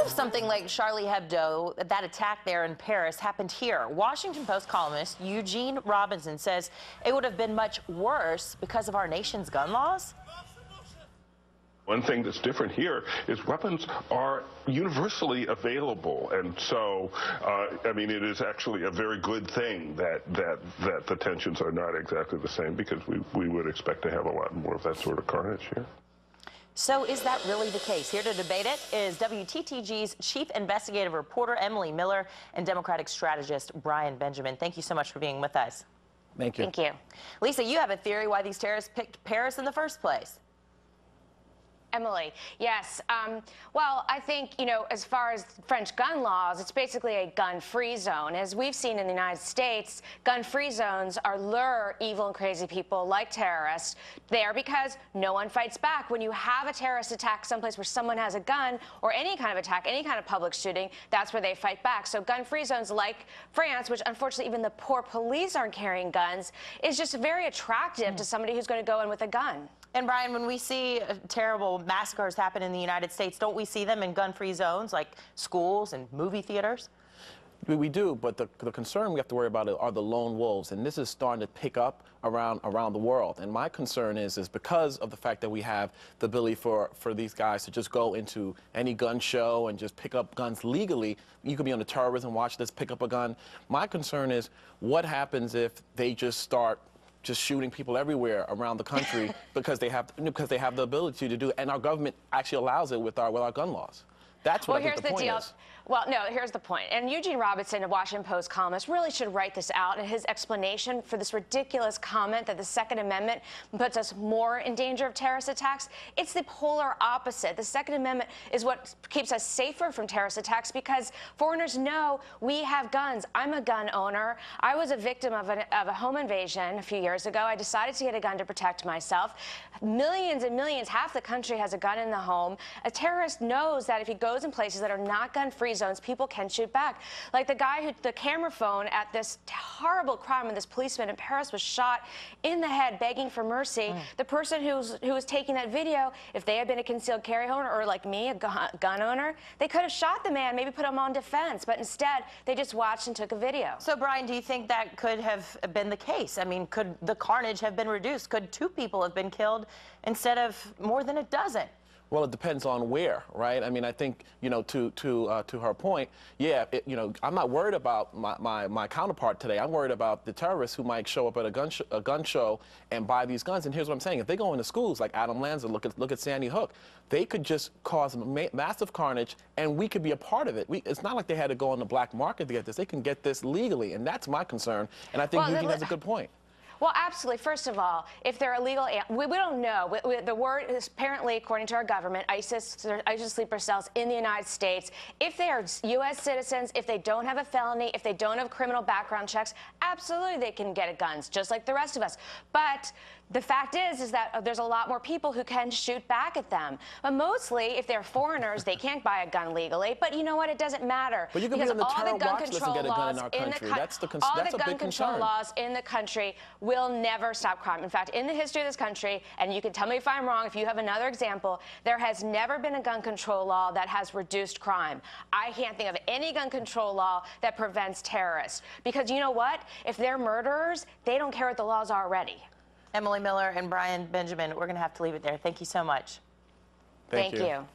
if something like Charlie Hebdo, that attack there in Paris, happened here? Washington Post columnist Eugene Robinson says it would have been much worse because of our nation's gun laws. One thing that's different here is weapons are universally available, and so, I mean, it is actually a very good thing that the tensions are not exactly the same, because we would expect to have a lot more of that sort of carnage here. So is that really the case? Here to debate it is WTTG's chief investigative reporter Emily Miller and Democratic strategist Brian Benjamin. Thank you so much for being with us. Thank you. Thank you. Lisa, you have a theory why these terrorists picked Paris in the first place. Emily, yes. Well, I think, as far as French gun laws, it's basically a gun-free zone. As we've seen in the United States, gun-free zones lure evil and crazy people like terrorists there because no one fights back. When you have a terrorist attack someplace where someone has a gun, or any kind of attack, any kind of public shooting, that's where they fight back. So gun-free zones like France, which unfortunately even the poor police aren't carrying guns, is just very attractive to somebody who's going to go in with a gun. And Brian, when we see terrible massacres happen in the United States, don't we see them in gun-free zones like schools and movie theaters? We do, but the concern we have to worry about are the lone wolves, and this is starting to pick up around the world. And my concern is because of the fact that we have the ability for these guys to just go into any gun show and just pick up guns legally. You could be on the terrorism watch list, pick up a gun. My concern is what happens if they just start shooting people everywhere around the country because they have the ability to do it, and our government actually allows it with our gun laws. That's what I think the point is. Well, no, here's the point. And Eugene Robinson, a Washington Post columnist, really should write this out in his explanation for this ridiculous comment that the Second Amendment puts us more in danger of terrorist attacks. It's the polar opposite. The Second Amendment is what keeps us safer from terrorist attacks because foreigners know we have guns. I'm a gun owner. I was a victim of a home invasion a few years ago. I decided to get a gun to protect myself. Millions and millions, half the country has a gun in the home. A terrorist knows that if he goes in places that are not gun-free zones, people can shoot back. Like the guy the camera phone at this horrible crime when this policeman in Paris was shot in the head begging for mercy. The person who was taking that video, if they had been a concealed carry owner or like me, a gun owner, they could have shot the man, maybe put him on defense, but instead they just watched and took a video. So Brian, do you think that could have been the case? I mean, could the carnage have been reduced? Could 2 people have been killed instead of more than a dozen? Well, it depends on where, right? I mean, I think, to her point, yeah, I'm not worried about my counterpart today. I'm worried about the terrorists who might show up at a gun show and buy these guns. And here's what I'm saying: if they go into schools like Adam Lanza, look at Sandy Hook, they could just cause massive carnage, and we could be a part of it. It's not like they had to go on the black market to get this. They can get this legally, and that's my concern. And I think Eugene has a good point. Well, absolutely. First of all, if they're illegal, we don't know. The word is apparently, according to our government, ISIS sleeper cells in the United States. If they are U.S. citizens, if they don't have a felony, if they don't have criminal background checks, absolutely they can get guns, just like the rest of us. But the fact is that there's a lot more people who can shoot back at them. But mostly, if they're foreigners, they can't buy a gun legally. But you know what? It doesn't matter. But you can be on the terror watch list and get a gun in our country. That's a big concern. All the gun control laws in the country will never stop crime. In fact, in the history of this country, and you can tell me if I'm wrong, if you have another example, there has never been a gun control law that has reduced crime. I can't think of any gun control law that prevents terrorists. Because you know what? If they're murderers, they don't care what the laws are already. Emily Miller and Brian Benjamin, we're going to have to leave it there. Thank you so much. Thank you.